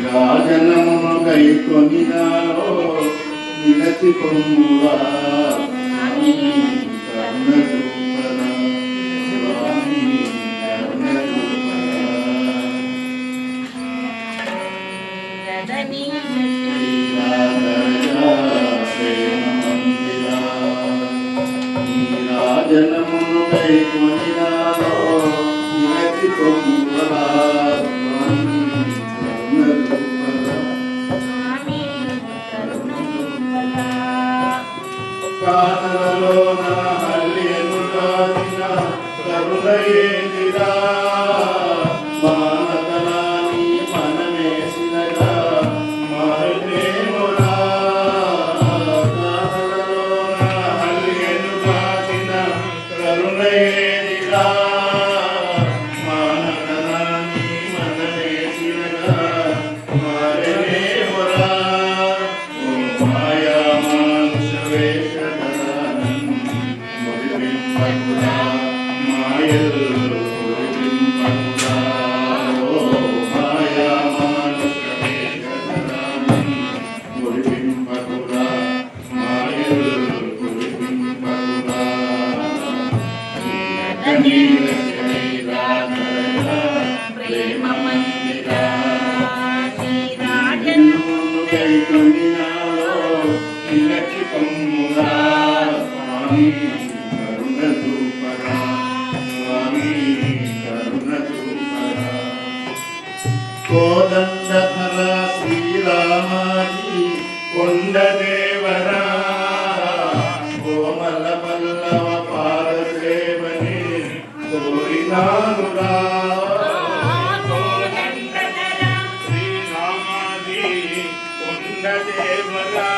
రాజనమును గైకొని నాలో నిలచి పొమ్మువా స్వామి కరుణ చూపరా స్వామి కరుణ చూపరా ప్రేమ మందిరా ఈ రాజనమును గైకొని నాలో నిలచి పొమ్మువా కానలలో నా హల్లేను కాదిన కరుణయేదిరా మానతనాని మనమేసినగా మారునేమురా కానలలో నా హల్లేను కాదిన కరుణయేదిరా మానతనాని మనమేసినగా మారునేమురా ఓ మాయా ప్రేమ మందిరా శ్రీరాజను గైకొని నాలో నిలచి పొమ్మురా స్వామి కరుణ చూపరా స్వామి కరుణ చూపరా కోదండధర శ్రీరామాజీ కొండదేవరా కోమల పల్లవ పాదసేవని కోరినానురా శ్రీరామాజీ కొండదేవరా